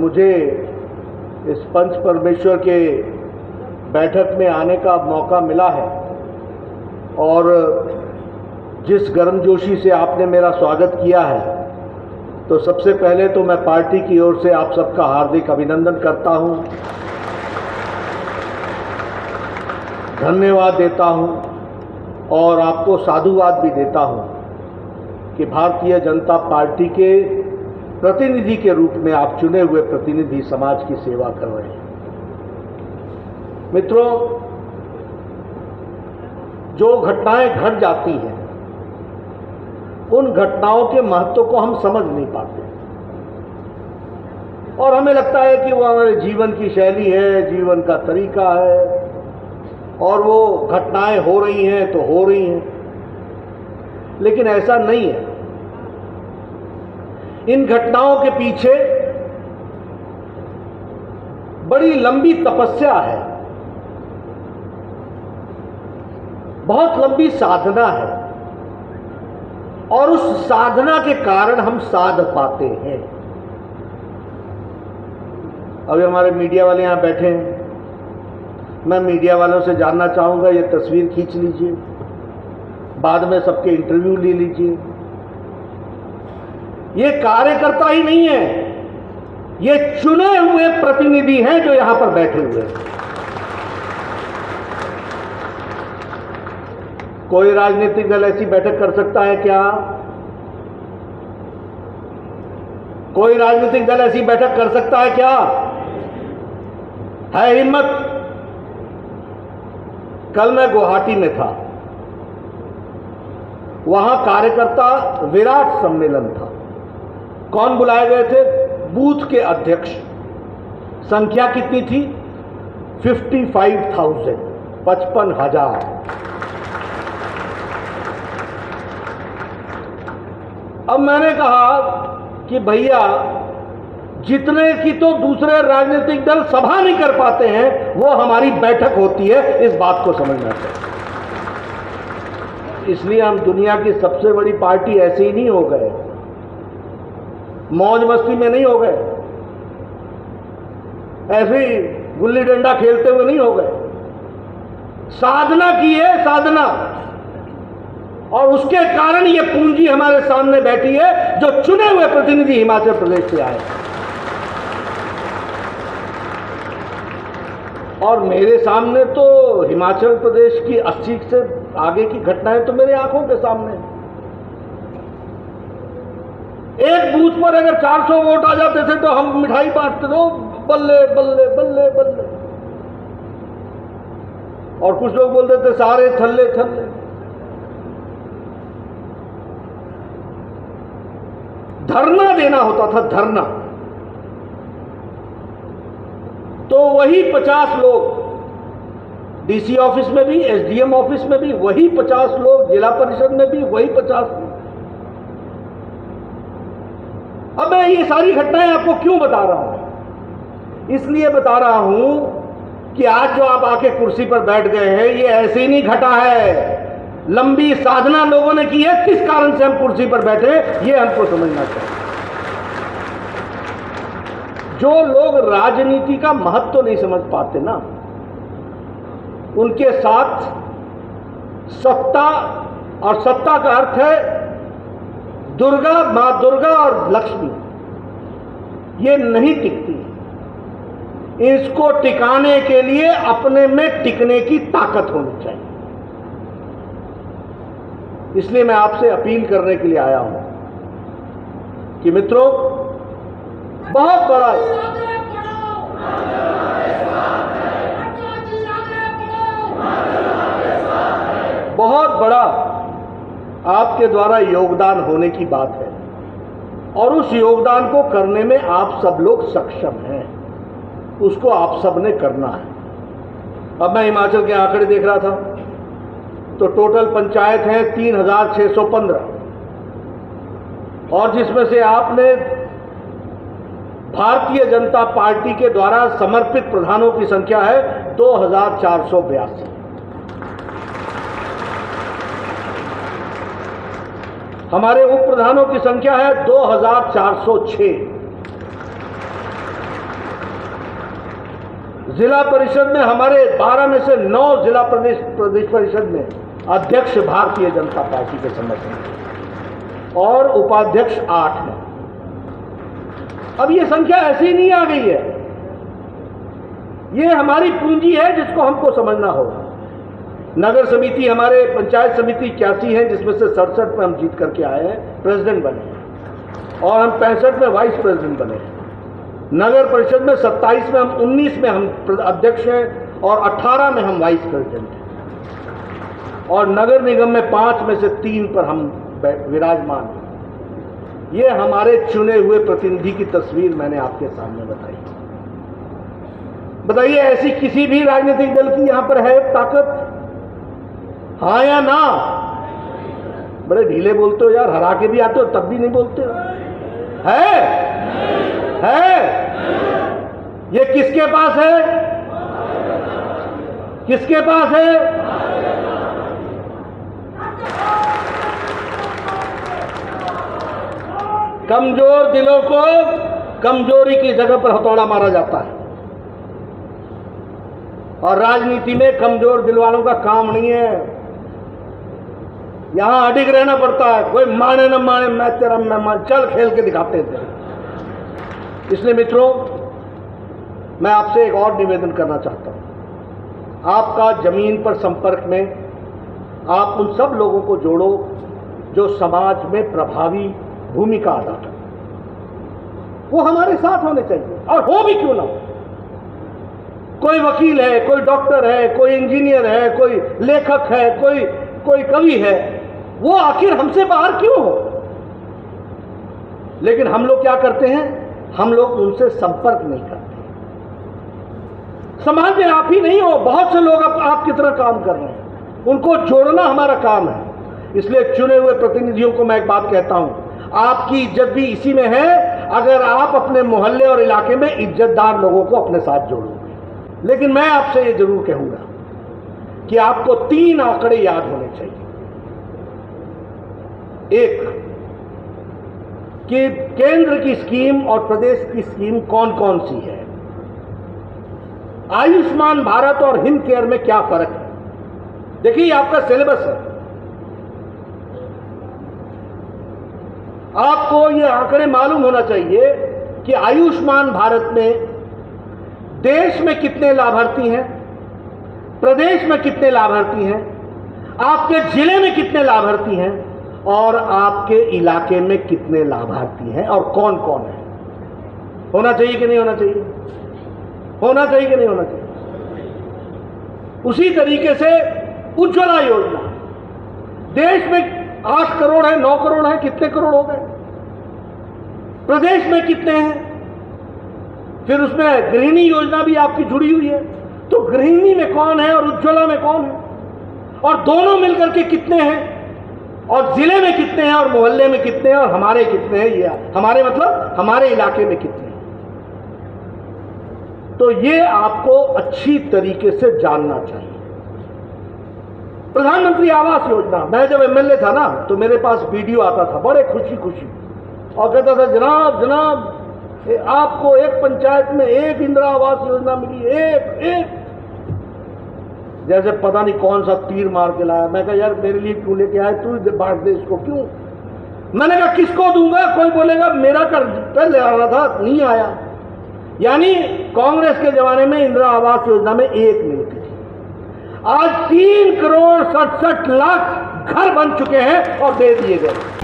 मुझे इस पंच परमेश्वर के बैठक में आने का मौका मिला है और जिस गर्मजोशी से आपने मेरा स्वागत किया है, तो सबसे पहले तो मैं पार्टी की ओर से आप सबका हार्दिक अभिनंदन करता हूं, धन्यवाद देता हूं और आपको साधुवाद भी देता हूं कि भारतीय जनता पार्टी के प्रतिनिधि के रूप में आप चुने हुए प्रतिनिधि समाज की सेवा कर रहे हैं। मित्रों, जो घटनाएं घट जाती हैं उन घटनाओं के महत्व को हम समझ नहीं पाते और हमें लगता है कि वो हमारे जीवन की शैली है, जीवन का तरीका है और वो घटनाएं हो रही हैं तो हो रही हैं, लेकिन ऐसा नहीं है। इन घटनाओं के पीछे बड़ी लंबी तपस्या है, बहुत लंबी साधना है और उस साधना के कारण हम साध पाते हैं। अभी हमारे मीडिया वाले यहां बैठे हैं, मैं मीडिया वालों से जानना चाहूंगा, ये तस्वीर खींच लीजिए, बाद में सबके इंटरव्यू ले लीजिए। ये कार्यकर्ता ही नहीं है, ये चुने हुए प्रतिनिधि हैं जो यहां पर बैठे हुए हैं। कोई राजनीतिक दल ऐसी बैठक कर सकता है क्या? कोई राजनीतिक दल ऐसी बैठक कर सकता है क्या? है हिम्मत? कल मैं गुवाहाटी में था, वहां कार्यकर्ता विराट सम्मेलन था। कौन बुलाए गए थे? बूथ के अध्यक्ष। संख्या कितनी थी? 55,000, 55,000। अब मैंने कहा कि भैया, जितने की तो दूसरे राजनीतिक दल सभा नहीं कर पाते हैं, वो हमारी बैठक होती है, इस बात को समझना चाहिए। इसलिए हम दुनिया की सबसे बड़ी पार्टी ऐसे ही नहीं हो गए, मौज मस्ती में नहीं हो गए, ऐसे ही गुल्ली डंडा खेलते हुए नहीं हो गए। साधना की है, साधना, और उसके कारण ये पूंजी हमारे सामने बैठी है जो चुने हुए प्रतिनिधि हिमाचल प्रदेश से आए। और मेरे सामने तो हिमाचल प्रदेश की 80 से आगे की घटनाएं तो मेरे आंखों के सामने। एक बूथ पर अगर 400 वोट आ जाते थे तो हम मिठाई बांटते थे, बल्ले बल्ले बल्ले बल्ले, और कुछ लोग बोलते थे सारे थल्ले थल्ले। धरना देना होता था, धरना, तो वही 50 लोग डीसी ऑफिस में भी, एसडीएम ऑफिस में भी वही 50 लोग, जिला परिषद में भी वही 50 लोग। अब मैं ये सारी घटनाएं आपको क्यों बता रहा हूं? इसलिए बता रहा हूं कि आज जो आप आके कुर्सी पर बैठ गए हैं, ये ऐसे ही नहीं घटा है, लंबी साधना लोगों ने की है। किस कारण से हम कुर्सी पर बैठे, ये हमको समझना चाहिए। जो लोग राजनीति का महत्व तो नहीं समझ पाते ना, उनके साथ सत्ता, और सत्ता का अर्थ है दुर्गा, मां दुर्गा और लक्ष्मी, ये नहीं टिकती। इसको टिकाने के लिए अपने में टिकने की ताकत होनी चाहिए। इसलिए मैं आपसे अपील करने के लिए आया हूं कि मित्रों, बहुत बड़ा आपके द्वारा योगदान होने की बात है और उस योगदान को करने में आप सब लोग सक्षम हैं, उसको आप सब ने करना है। अब मैं हिमाचल के आंकड़े देख रहा था तो टोटल पंचायत हैं 3,615, और जिसमें से आपने भारतीय जनता पार्टी के द्वारा समर्पित प्रधानों की संख्या है 2,482। हमारे उप प्रधानों की संख्या है 2,406। जिला परिषद में हमारे 12 में से 9 जिला प्रदेश परिषद में अध्यक्ष भारतीय जनता पार्टी के समर्थन और उपाध्यक्ष 8 हैं। अब ये संख्या ऐसी ही नहीं आ गई है, ये हमारी पूंजी है जिसको हमको समझना होगा। नगर समिति, हमारे पंचायत समिति 81 है, जिसमें से 67 में हम जीत करके आए हैं, प्रेसिडेंट बने हैं, और हम 65 में वाइस प्रेसिडेंट बने हैं। नगर परिषद में 27 में हम 19 में हम अध्यक्ष हैं और 18 में हम वाइस प्रेसिडेंट हैं, और नगर निगम में 5 में से 3 पर हम विराजमान हैं। ये हमारे चुने हुए प्रतिनिधि की तस्वीर मैंने आपके सामने बताई। बताइए, ऐसी किसी भी राजनीतिक दल की यहां पर है ताकत? हाँ या ना? बड़े ढीले बोलते हो यार, हरा के भी आते हो तब भी नहीं बोलते हो। है ये किसके पास है? किसके पास है? कमजोर दिलों को कमजोरी की जगह पर हथौड़ा मारा जाता है, और राजनीति में कमजोर दिल वालों का काम नहीं है। यहां अडिग रहना पड़ता है, कोई माने न माने मैं तेरा मेहमान, चल खेल के दिखाते थे। इसलिए मित्रों, मैं आपसे एक और निवेदन करना चाहता हूं। आपका जमीन पर संपर्क में आप उन सब लोगों को जोड़ो जो समाज में प्रभावी भूमिका अदा करें। वो हमारे साथ होने चाहिए, और हो भी क्यों ना हो। कोई वकील है, कोई डॉक्टर है, कोई इंजीनियर है, कोई लेखक है, कोई कवि है, वो आखिर हमसे बाहर क्यों हो? लेकिन हम लोग क्या करते हैं? हम लोग उनसे संपर्क नहीं करते। समाज में आप ही नहीं हो, बहुत से लोग आपकी तरह काम कर रहे हैं, उनको जोड़ना हमारा काम है। इसलिए चुने हुए प्रतिनिधियों को मैं एक बात कहता हूं, आपकी इज्जत भी इसी में है अगर आप अपने मोहल्ले और इलाके में इज्जतदार लोगों को अपने साथ जोड़ोगे। लेकिन मैं आपसे ये जरूर कहूंगा कि आपको 3 आंकड़े याद होने चाहिए। एक, कि केंद्र की स्कीम और प्रदेश की स्कीम कौन कौन सी है, आयुष्मान भारत और हिम केयर में क्या फर्क है। देखिए, ये आपका सिलेबस है, आपको ये आंकड़े मालूम होना चाहिए कि आयुष्मान भारत में देश में कितने लाभार्थी हैं, प्रदेश में कितने लाभार्थी हैं, आपके जिले में कितने लाभार्थी हैं, और आपके इलाके में कितने लाभार्थी हैं, और कौन कौन है। होना चाहिए कि नहीं होना चाहिए? होना चाहिए कि नहीं होना चाहिए? उसी तरीके से उज्ज्वला योजना, देश में 8 करोड़ है, 9 करोड़ है, कितने करोड़ हो गए, प्रदेश में कितने हैं। फिर उसमें गृहिणी योजना भी आपकी जुड़ी हुई है, तो गृहिणी में कौन है और उज्ज्वला में कौन है, और दोनों मिलकर के कितने हैं, और जिले में कितने हैं, और मोहल्ले में कितने हैं, और हमारे कितने हैं, ये हमारे मतलब हमारे इलाके में कितने हैं। तो ये आपको अच्छी तरीके से जानना चाहिए। प्रधानमंत्री आवास योजना, मैं जब एमएलए था ना, तो मेरे पास वीडियो आता था बड़े खुशी खुशी, और कहता था जनाब जनाब आपको एक पंचायत में 1 इंदिरा आवास योजना मिली, एक जैसे पता नहीं कौन सा तीर मार के लाया। मैं कहा यार मेरे लिए क्यों लेके आए, तू बांट दे इसको, क्यों? मैंने कहा किसको दूंगा, कोई बोलेगा मेरा कर ले आ रहा था, नहीं आया। यानी कांग्रेस के जमाने में इंदिरा आवास योजना में 1 मिलती थी, आज 3 करोड़ 67 लाख घर बन चुके हैं और दे दिए गए।